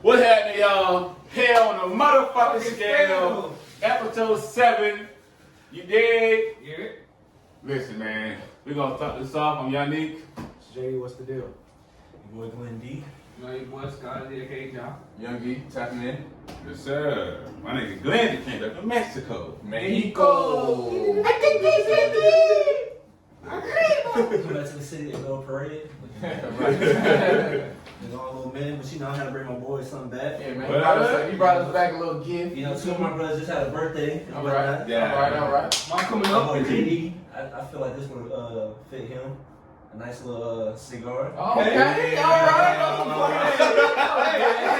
What happened, y'all? Hell on the motherfucking scale. Episode 7. You dig? Yeah. Listen, man. We're going to start this off. I'm Yannick. Jay, what's the deal? Your boy Glenn D. You know your boy Scott, aka John. Young G, tapping in. Yes, sir. My nigga Glenn just came back from Mexico. Mexico. Come back to the city and go parade. It's all a little minute, but you know I had to bring my boys something back. Yeah, man. You brought us back a little gift. You know, two of my brothers just had a birthday. All right. Yeah. All right. Mom coming My up. boy JD, I feel like this would fit him. A nice little cigar. Okay. All right.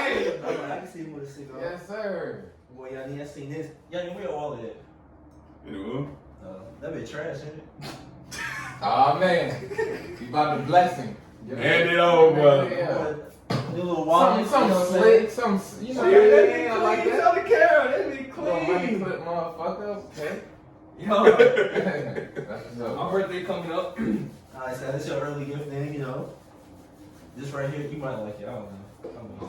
Hey. I can see him with a cigar. Yes, sir. Boy, Yanni, I seen this. Yanni, where your wallet at? You know That bit trash, ain't it? Oh man, you about to bless him. Hand it over. Yeah. Your little wallet. Some slick, some you know. Yeah, I like that. on the camera. That be Little money clean. clip, motherfucker. Okay. Yo, That's what's my up. birthday coming up. Alright, so that's your early gift thing, you know. This right here, you might like it. I don't know.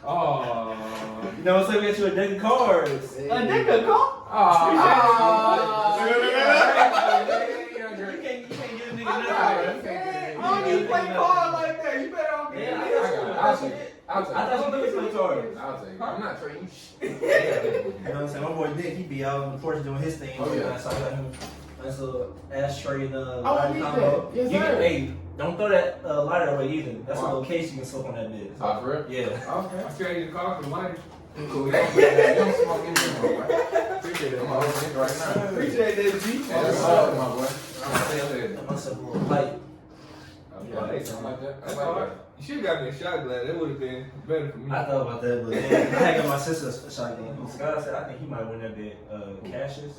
Oh. You know what I'm saying? We got you a deck of cards. A nigga, come. You can't give a nigga I don't even play cards like that. You better on me. I'll take it. I thought you play cards. I'll take it. I'm not trading shit. You know what I'm saying? My boy Nick, he be out on the porch doing his thing. Oh, yeah. So I got him a nice little ashtray and I need that. Yes, sir. Hey, don't throw that lighter away either. That's a little case you can soak on that bit. Oh, for real? Yeah. Okay. I trade your car for lighter. Cool. You don't smoke anymore, right? Appreciate it. I'm on it right now. Appreciate that, G. Yeah, that's all, my boy. I'm Got myself a little light. Yeah, I like that. I That's like hard. that. You should have got me a shot glass. That would have been better for me. I thought about that, but then I got my sister a shotgun. Scott said I think he might win that bit. Cassius.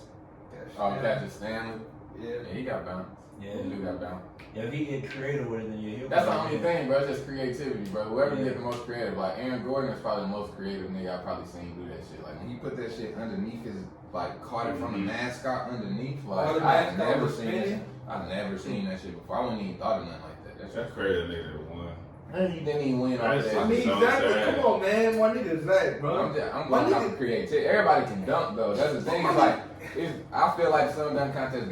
Oh, Cassius Stanley. Yeah. Yeah, he got bounced. Yeah. He do got bounced. Yeah, if he get creative with it, then yeah, he'll. That's the only thing, bro. It's just creativity, bro. Whoever get the most creative, like Aaron Gordon is probably the most creative nigga I've probably seen do that shit. Like when he put that shit underneath his, like caught it from the mascot underneath, like the I've mascot never was seen that. spinning? I've never seen that shit before. I wouldn't even thought of nothing like that. That's crazy that nigga won. And he didn't even win off That's that. I mean, So exactly. sad. Come on, man. My nigga's Zach, bro. I'm going off the creativity. Everybody can dunk though. That's the thing. It's like I feel like some dunk contests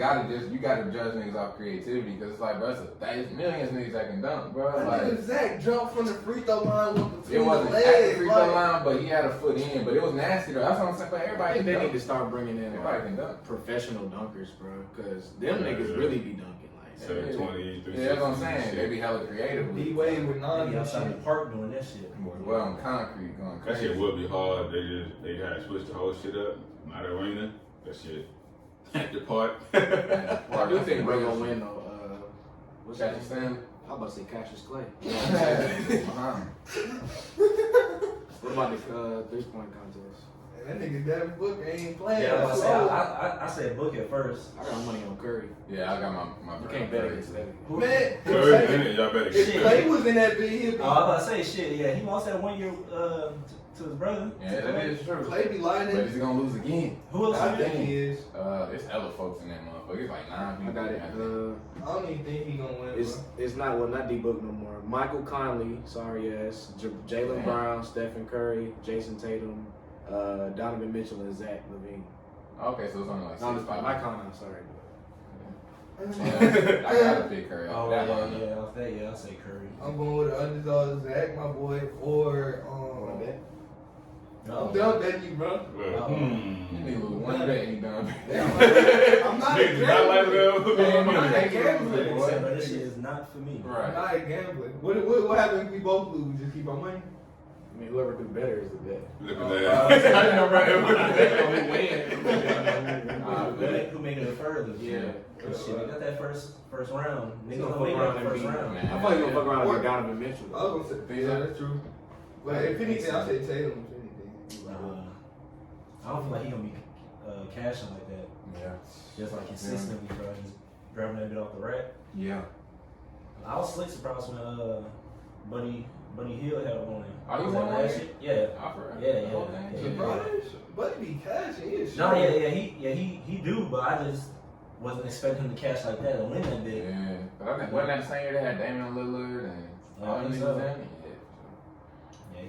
you gotta judge niggas off creativity because it's like, bro, it's millions of niggas that can dunk, bro. My nigga Like Zach jumped from the free throw line with between it wasn't the at the legs. free throw line, but he had a foot in. But it was nasty though. That's what I'm saying. But I everybody think can they need dunk. to start bringing in Everybody can dunk. professional dunkers, bro, because them niggas really be dunking. Like, 720, Yeah, that's what I'm saying. They be hella creative. with D it. Wade with Maybe nine. outside the park doing that shit. Well, on concrete going That crazy. shit would be hard. They had to switch the whole shit up. Not arena. That shit. At the park. I do think bro gonna win though. What's that? Cassius Stanley. I'm about to say Cassius Clay. Uh-huh. What about the 3-point contest? That nigga Devin Booker ain't playing. Yeah, That's I said book it first. I got money on Curry. Yeah, I got my You can't bet against that. Man, Curry in it, y'all better if get Clay was in that big, he'd be. Oh, I was about to say shit. Yeah, he lost that 1 year to his brother. Yeah, that is true. Clay be lying. But he's gonna lose again. Who else? I is think there? he is. It's hella folks in that motherfucker. It's like 9 I people. got it. I don't even think he gonna win. It's not D-Book no more. Michael Conley, sorry ass. Jalen Damn. Brown, Stephen Curry, Jason Tatum, Donovan Mitchell, and Zach LaVine. Okay, so it's only like No, 6 5. Mike Conley, sorry. Yeah, I gotta pick Curry. Oh That yeah, one. yeah, off that, yeah, I'll say Curry. I'm going with the underdog Zach, my boy, or Wanna bet? I'm done betting you, bro. You need to lose one bet and you done. I'm not a Niggas not like gambler. them. I'm not a Like gambler. I said, bro, this shit is not for me. I'm Right. not a gambler. What happens if we both lose? Just keep our money? I mean, whoever do better is the bet. Look at that. Who made it further? Yeah. Shit, we got that first round. He's Niggas gonna gonna fuck make around that and first beat round. Man. I thought he gonna fuck around with Donovan Mitchell. I was gonna say, yeah, that's true. But if anything, I'll say Tatum. If anything, I don't feel like he gonna be cashing like that. Yeah. Just like consistently, bro. Just grabbing that bit off the rack. Yeah. I was slick surprised when Buddy Hill had one. Oh, he Was won that one? last year? Yeah. I forgot. Yeah. surprise, but be cashing. He No, he do, but I just wasn't expecting him to cash like that and win that big. Yeah. But I think wasn't that the same year they had Damian Lillard and all them I think niggas so. in it?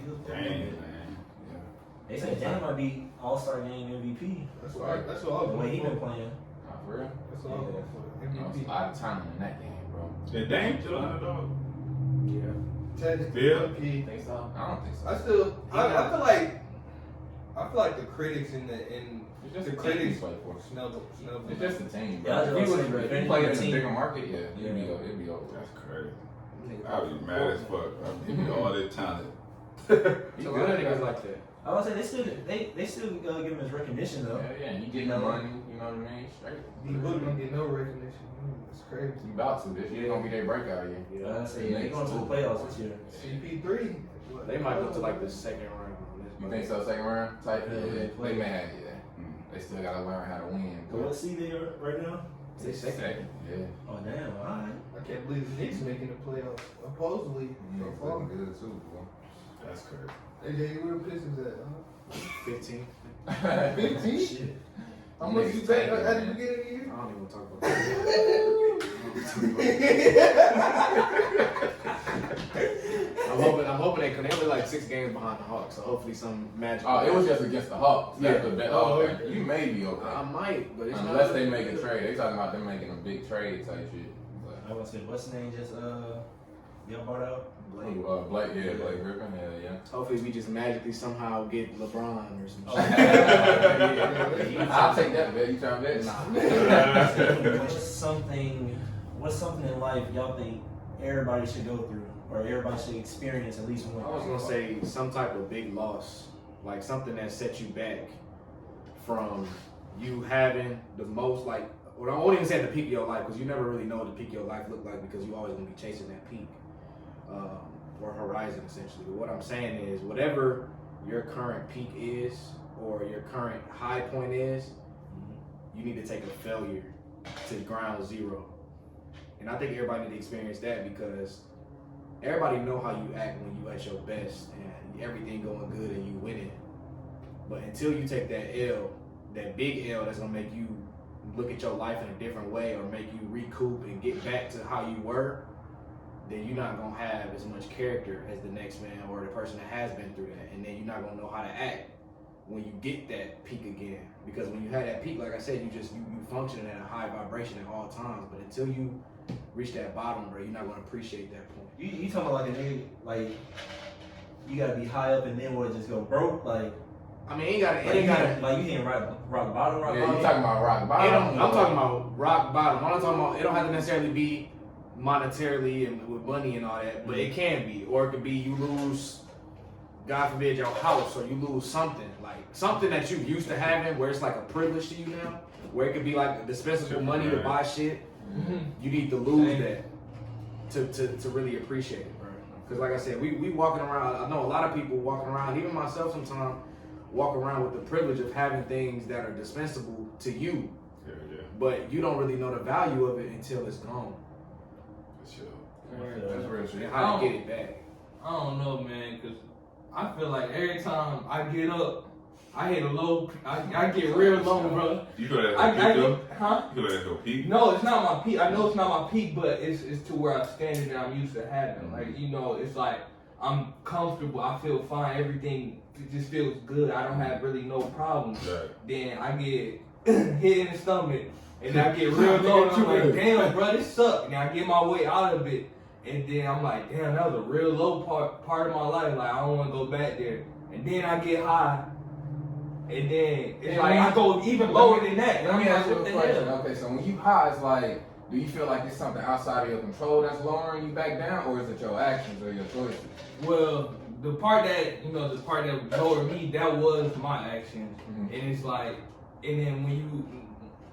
He was Dang, man. They say Dame might be All-Star Game MVP. That's what I The was way he going been for. playing. Nah, for real? That's what I was going for. There's MVP. a lot of talent in that game, bro. The Dame still underdog. Yeah. Technically, Yeah. MVP. Think so? I don't think so. I feel like the critics in It's just the the critics critics play for. snub. It's just the team, Yeah, I bro. was If gonna say, he if played in a team- bigger market, yeah, Yeah. it'd be over. That's crazy. I'd be mad as fuck. I'd give you all that talent. He's good at niggas like that. I would say they still give him his recognition though. Yeah, and he getting the money, you know what I mean? Straight. He really don't get no recognition. It's crazy. He about to. This year gonna be their breakout year. I say they going to the playoffs this year. CP3. They might go to like the second round. You think so? Second round type? Yeah, Yeah, they they may have, yeah. They still gotta learn how to win. What seed they are right now? They second. Yeah. Oh damn! All right. I can't believe the Knicks making the playoffs. Supposedly. Yeah, So far. looking good too, boy. That's crazy. AJ, where the Pistons at? 15. 15? Shit. How much you bet at the Man. beginning of the year? I don't even want to talk about that. I'm hoping they, cause they only like 6 games behind the Hawks, so hopefully some magic. Oh, it was just against the Hawks. That's Yeah. the bet. Oh, Okay. okay. You may be okay. I might, but it's Unless not they make a trade. They talking about them making a big trade type shit. I was gonna say what's his name just y'all brought out? Blake. Blake, yeah, Blake Griffin, yeah. Hopefully we just magically somehow get LeBron or some Oh. shit. I'll take that bet. You trying to bet? Nah. What's something in life y'all think everybody should go through or everybody should experience at least I one? was gonna say some type of big loss, like something that set you back from you having the most, like, well, I won't even say the peak of your life because you never really know what the peak of your life look like because you always gonna be chasing that peak or horizon essentially. But what I'm saying is, whatever your current peak is or your current high point is, you need to take a failure to ground zero. And I think everybody need to experience that because everybody know how you act when you at your best and everything going good and you winning. But until you take that L, that big L that's gonna make you look at your life in a different way or make you recoup and get back to how you were, then you're not gonna have as much character as the next man or the person that has been through that. And then you're not gonna know how to act when you get that peak again. Because when you had that peak, like I said, you functioning at a high vibration at all times. But until you reach that bottom, bro, you're not gonna appreciate that point. You talking about like a nigga like you gotta be high up and then what just go broke like. I mean, it Like ain't gotta. you hitting rock bottom. Yeah, you talking about rock bottom? I'm talking about rock bottom. I'm not talking about. It don't have to necessarily be monetarily and with money and all that, but it can be, or it could be you lose, God forbid, your house, or you lose something that you used to having, where it's like a privilege to you now, where it could be like dispensable money to buy shit. You need to lose that to really appreciate it, bro. Because like I said, we walking around. I know a lot of people walking around, even myself sometimes, walk around with the privilege of having things that are dispensable to you. Yeah. But you don't really know the value of it until it's gone. For sure. That's real shit. And how to get it back. I don't know, man, because I feel like every time I get up, I hit a low. I get real low, bro. You feel that at your peak, though? Huh? You feel that at your peak? No, it's not my peak. I know it's not my peak, but it's to where I'm standing that I'm used to having. Like, you know, it's like I'm comfortable. I feel fine. Everything just feels good. I don't have really no problems. Right. Then I get hit in the stomach, and I get real low. And I'm like, damn, bro, this sucks. And I get my way out of it, and then I'm like, damn, that was a real low part of my life. Like, I don't want to go back there. And then I get high, and then it's like I go even lower than that. And Let I'm me like, ask you what a the question. hell? Okay, so when you high, it's like, do you feel like it's something outside of your control that's lowering you back down, or is it your actions or your choices? Well, the part that lowered me, that was my actions. Mhm. And it's like, and then when you,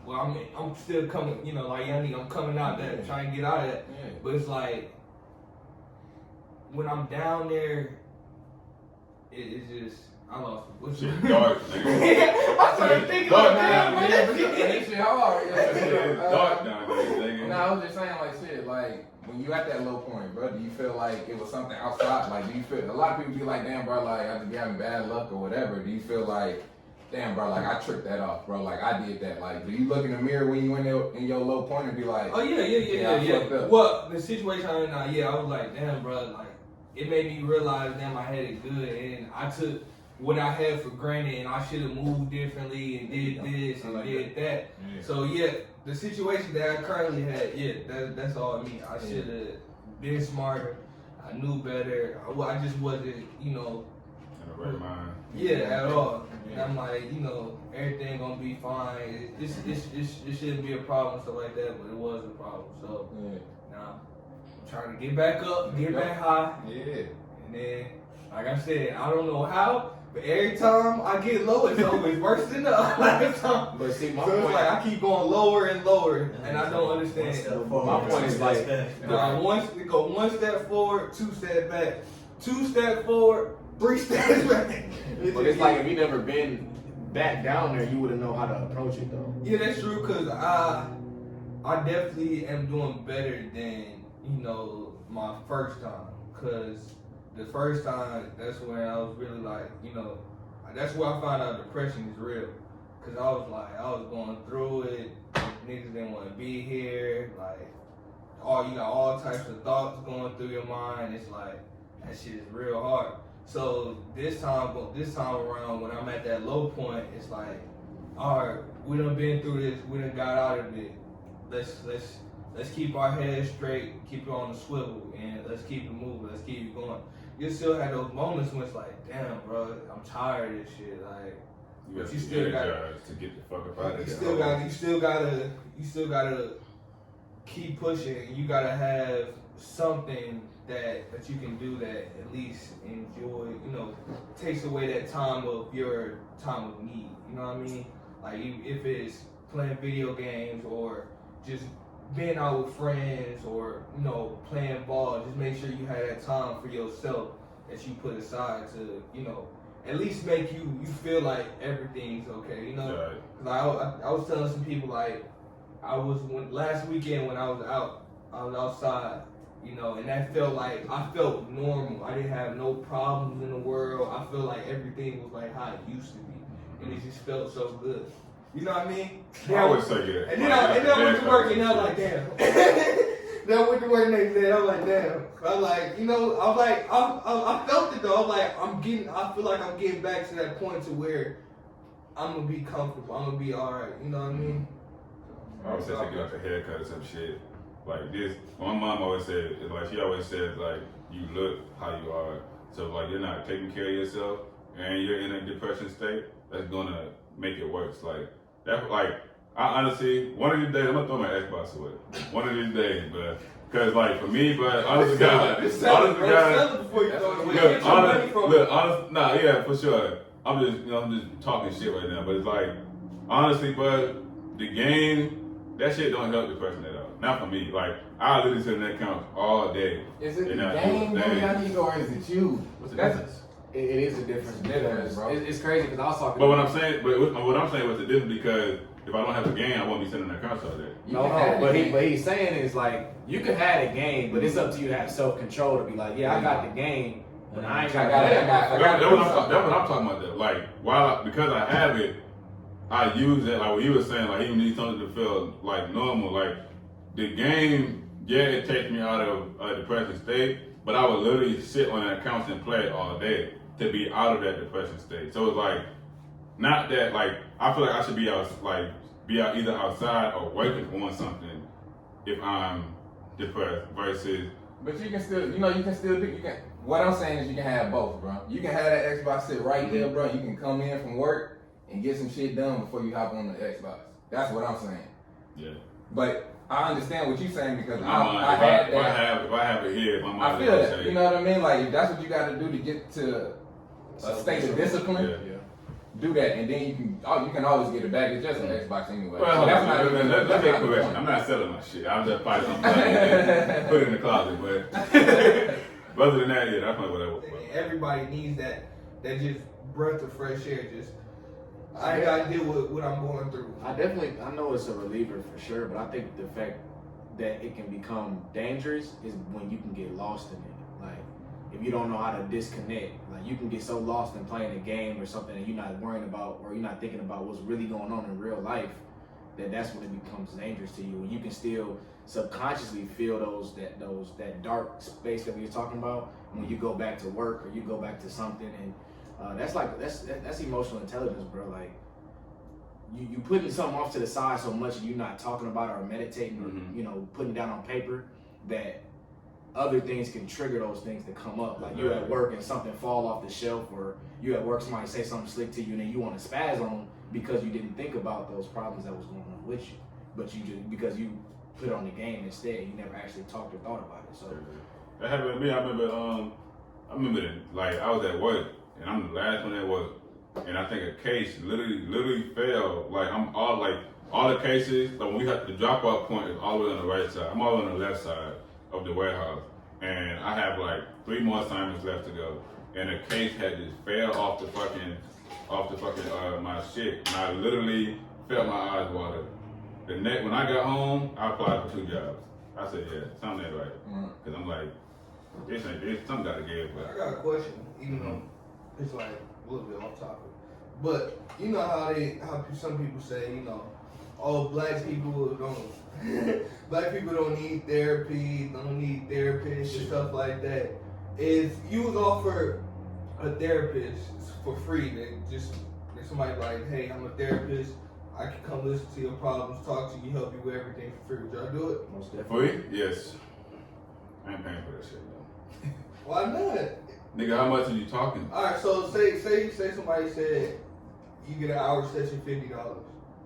well, I'm still coming, you know, like young nigga, I'm coming out that, trying to get out of that. Yeah. But it's like, when I'm down there, it's just, I lost it. What's Shit dark, nigga. I started thinking Dark about down that, there. man. That shit hard. It's dark down there, nigga. No, I was just saying, like, shit, like, when you at that low point, bro, do you feel like it was something outside? Like, do you feel, a lot of people be like, damn, bro, like, I just be having bad luck or whatever. Do you feel like, damn, bro, like, I tripped that off, bro, like, I did that. Like, do you look in the mirror when you in your low point and be like, Oh, I fucked yeah. up. Well, the situation I'm in now, yeah, I was like, damn, bro, like, it made me realize, damn, I had it good, and I took what I had for granted, and I should have moved differently and did this and did that. Yeah. So yeah, the situation that I currently had, that's all me. I should have been smarter. I knew better. I just wasn't, In the right mind. at all. And I'm like, everything gonna be fine. It shouldn't be a problem, stuff like that, but it was a problem. So now I'm trying to get back up, get back high. Yeah. And then, like I said, I don't know how, but every time I get low, it's always worse than the last time. But see, my So it's point, like I keep going lower and lower, and I don't understand. my point is like, Go one step forward, 2 steps back, 2 steps forward, 3 steps back. but it's like if you never been back down there, you wouldn't know how to approach it though. Yeah, that's true, cause I definitely am doing better than my first time, cause the first time that's when I was really like, that's where I found out depression is real, cause I was going through it, niggas didn't want to be here, like you got all types of thoughts going through your mind. It's like that shit is real hard. So this time around, when I'm at that low point, it's like, all right, we done been through this, we done got out of it. Let's keep our heads straight, keep it on the swivel, and let's keep it moving, let's keep it going. You still have those moments when it's like, damn, bro, I'm tired of this shit. Like, But you still got to get the fuck up out of you there. still gotta keep pushing. You gotta have something that you can do that at least enjoy, takes away that time of your time of need. You know what I mean? Like if it's playing video games or just being out with friends or playing ball, just make sure you have that time for yourself that you put aside to at least make you feel like everything's okay. Right. Cause I was telling some people like last weekend when I was outside, and that felt like I felt normal. I didn't have no problems in the world. I feel like everything was like how it used to be, and it just felt so good. You know what I mean? I always say that. And then I went to work and I was like, damn. Then I went to work next day. I was like, damn. I felt it though. I was like, I feel like I'm getting back to that point to where I'm gonna be comfortable. I'm gonna be all right. You know what I mean? I always say to get like a haircut or some shit. Like this, my mom always said, she always says, like, you look how you are. So, like, you're not taking care of yourself and you're in a depression state, that's gonna make it worse. Like, I honestly, one of these days, I'm gonna throw my Xbox away. One of these days, but, cause, like, for me, but honest to God, for sure. I'm just talking shit right now, but it's like, honestly, but the game, that shit don't help depression at all. Not for me. Like, I literally sit in that couch all day. Is it the game, Amigo, or is it you? What's the difference? It is a difference. Difference, bro. It's crazy because I was talking. But what I'm saying was the difference because if I don't have a game, I won't be sitting on that couch all day. But he's saying is like you can have a game, but it's up to you to have self control to be like, yeah, I got the game, but I ain't got I got That's what I'm talking about. Though. Like because I have it, I use it. Like what you were saying, like even need something to feel like normal. Like the game, yeah, it takes me out of a depressive state, but I would literally sit on that couch and play all day to be out of that depression state. So it's like, not that like I feel like I should be out either outside or working on something if I'm depressed versus. But you can still, what I'm saying is you can have both, bro. You can have that Xbox sit right there, bro. You can come in from work and get some shit done before you hop on the Xbox. That's what I'm saying. Yeah. But I understand what you're saying because If I had that. If I have it here, my mind I feel that. You know what I mean? Like if that's what you got to do to get to a state of discipline. Yeah. Do that, and then you can always get it back. It's just an Xbox anyway. Well, So that's not even. let's make a correction. I'm not selling my shit. I'm just probably put it in the closet. But other than that, yeah, that's not what I want. Everybody needs that just breath of fresh air. Just I ain't gotta deal with what I'm going through. I know it's a reliever for sure, but I think the fact that it can become dangerous is when you can get lost in it. Like, if you don't know how to disconnect, like you can get so lost in playing a game or something that you're not worrying about or you're not thinking about what's really going on in real life, that's when it becomes dangerous to you. When you can still subconsciously feel that dark space that we were talking about, when you go back to work or you go back to something, and that's emotional intelligence, bro. Like you putting something off to the side so much, and you're not talking about it or meditating or putting it down on paper, that other things can trigger those things to come up. Like you're at work and something fall off the shelf, or you at work somebody say something slick to you, and then you want to spaz on them because you didn't think about those problems that was going on with you, but you just because you put it on the game instead, you never actually talked or thought about it. So that happened to me. I remember that, like I was at work and I'm the last one at work, and I think a case literally fell. Like all the cases, like when we had the drop off point is all the way on the right side. I'm all on the left side of the warehouse, and I have like 3 more assignments left to go. And the case had just fell off the fucking my shit, and I literally felt my eyes water. When I got home, I applied for 2 jobs. I said, yeah, something ain't right, because I'm like, this something gotta give. But I got a question, even though it's like a little bit off topic, but you know how some people say, oh, black people don't need therapy, don't need therapists and stuff like that. If you was offered a therapist for free, that somebody like, hey, I'm a therapist, I can come listen to your problems, talk to you, help you with everything for free, would y'all do it? most definitely. free? Yes. I ain't paying for that shit though. Why not? Nigga, how much are you talking? Alright, so say somebody said you get an hour session $50.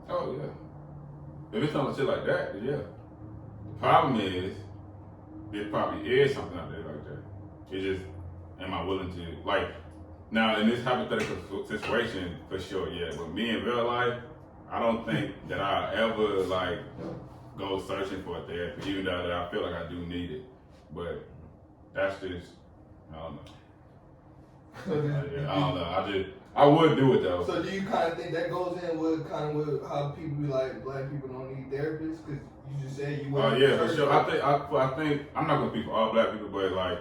Oh yeah. If it's something shit like that, then yeah. The problem is, there probably is something out there like that. It's just, am I willing to, like, now in this hypothetical situation, for sure, yeah. But me in real life, I don't think that I ever, like, go searching for a therapy, even though I feel like I do need it. But that's just, I don't know. I don't know. I would do it though. So do you kind of think that goes in with how people be like, black people don't need therapists? Because you just said you Oh yeah, for sure. I think I'm not gonna speak for all black people, but like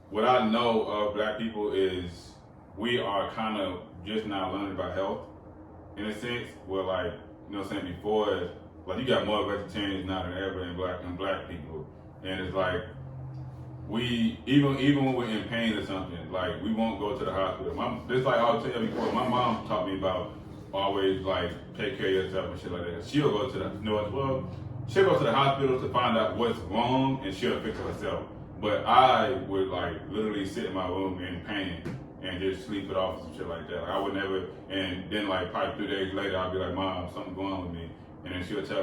what I know of black people is we are kind of just now learning about health in a sense. Where like, you know what I'm saying, before, like you got more vegetarians now than ever in black people, and it's like we even when we're in pain or something, like we won't go to the hospital. Just like I was telling you before, my mom taught me about always like take care of yourself and shit like that. She'll go to she'll go to the hospital to find out what's wrong and she'll fix it herself. But I would like literally sit in my room in pain and just sleep it off and shit like that. Like, I would never, and then like probably 3 days later, I'll be like, Mom, something's going on with me. And then she'll say,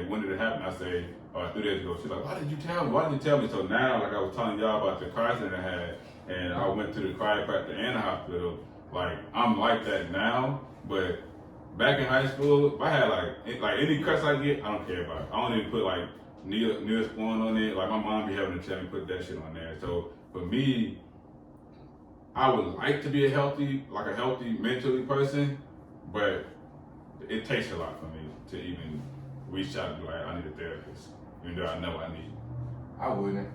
when did it happen? I say, 3 days ago. She's like, why did you tell me? Why didn't you tell me? So now, like I was telling y'all about the car accident I had, and I went to the chiropractor and the hospital. Like, I'm like that now, but back in high school, if I had like any cuts I get, I don't care about it. I don't even put like Neosporin on it. Like my mom be having to tell me put that shit on there. So for me, I would like to be a healthy mentally person, but it takes a lot for me to even reach out and be like, I need a therapist, even though I know I need it. I wouldn't.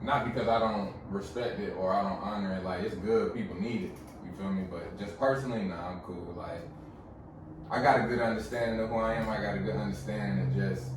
Not because I don't respect it or I don't honor it. Like, it's good, people need it. You feel me? But just personally, nah, I'm cool. Like, I got a good understanding of who I am. I got a good understanding of just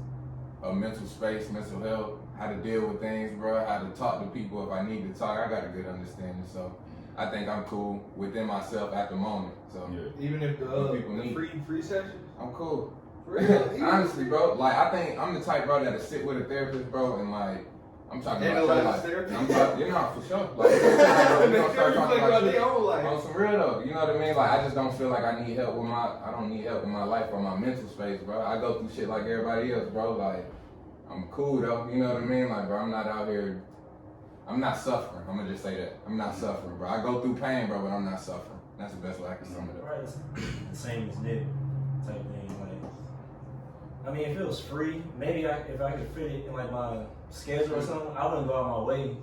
a mental space, mental health, how to deal with things, bro, how to talk to people if I need to talk. I got a good understanding. So I think I'm cool within myself at the moment. So Yeah. Even if What people the need. free sessions? I'm cool. For real? Honestly, bro, like I think I'm the type, bro, that'll sit with a therapist, bro, and like I'm talking about your Analyze life. therapy? I'm talking, for sure. Like, you don't start talking about their own life. on some real though. You know what I mean? Like I just don't feel like I don't need help with my life or my mental space, bro. I go through shit like everybody else, bro. Like I'm cool though. You know what I mean? Like, bro, I'm not out here. I'm not suffering. I'm gonna just say that. I'm not suffering, bro. I go through pain, bro, but I'm not suffering. That's the best way I can sum it up. Right, it's the same as Nick type thing. Like, I mean, if it was free, maybe if I could fit it in like my schedule or something, I wouldn't go out my way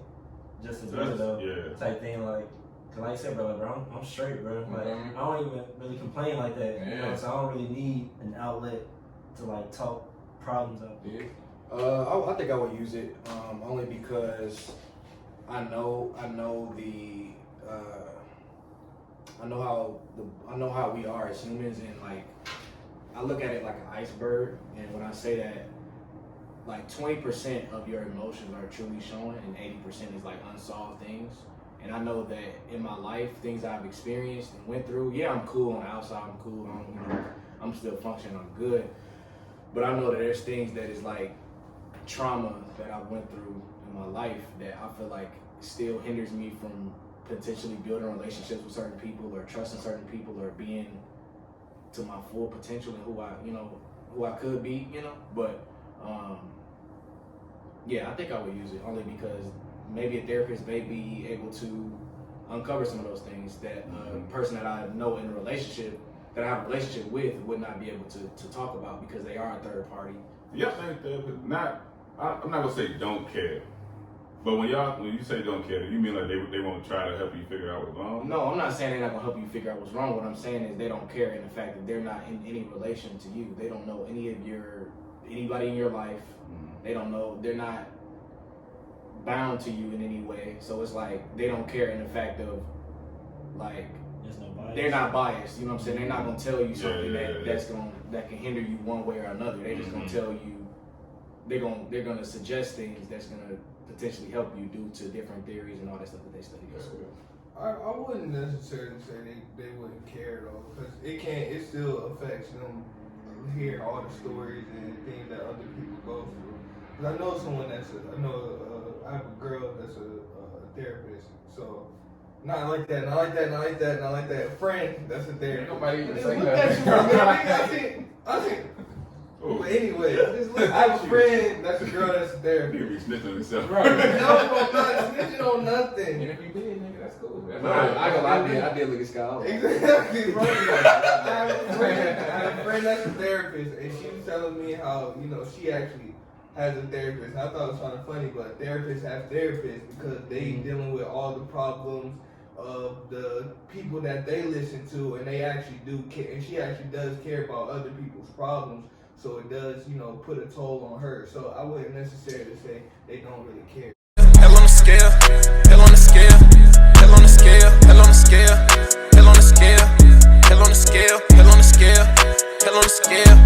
just to do it though. Yeah. Type thing, like, cause like I said, bro, I'm straight, bro. Like, I don't even really complain like that. You know, so I don't really need an outlet to like talk problems out. Yeah. I think I would use it only because I know how we are as humans, and like I look at it like an iceberg, and when I say that, like 20% of your emotions are truly showing, and 80% is like unsolved things. And I know that in my life, things I've experienced and went through, yeah, I'm cool on the outside, I'm cool, I'm still functioning, I'm good. But I know that there's things that is like trauma that I went through in my life that I feel like still hinders me from potentially building relationships with certain people or trusting certain people or being to my full potential and who I could be, But yeah, I think I would use it only because maybe a therapist may be able to uncover some of those things that a person that I know in a relationship, that I have a relationship with, would not be able to talk about because they are a third party. Yeah, I think therapists I'm not gonna say don't care, but when you say don't care, you mean like they won't try to help you figure out what's wrong? No, I'm not saying they're not gonna help you figure out what's wrong. What I'm saying is they don't care in the fact that they're not in any relation to you. They don't know anybody in your life. They don't know. They're not bound to you in any way. So it's like they don't care in the fact of like There's no bias. they're not biased. You know what I'm saying? They're not gonna tell you something that can hinder you one way or another. They're just gonna tell you. They're gonna suggest things that's gonna potentially help you due to different theories and all that stuff that they study at school. I wouldn't necessarily say they wouldn't care though, because it still affects them hearing all the stories and things that other people go through. Because I know someone I have a girl that's a therapist, so not like that. A friend that's a therapist. Nobody even say Look at that. you, I think. But anyway, I have a friend that's a girl that's a He therapist. be snitching on himself. No, I'm not snitching on nothing. And if you did, nigga, that's cool. I did look at Scott. Exactly, right. I have a friend that's a therapist, and she was telling me how, she actually has a therapist. And I thought it was kind of funny, but therapists have therapists because they dealing with all the problems of the people that they listen to, and they actually do care, and she actually does care about other people's problems. So it does, put a toll on her. So I wouldn't necessarily say they don't really care. Hell on the scale, hell on the scale, hell on the scale, hell on the scale, hell on the scale, hell on the scale, hell on the scale, hell on the scale.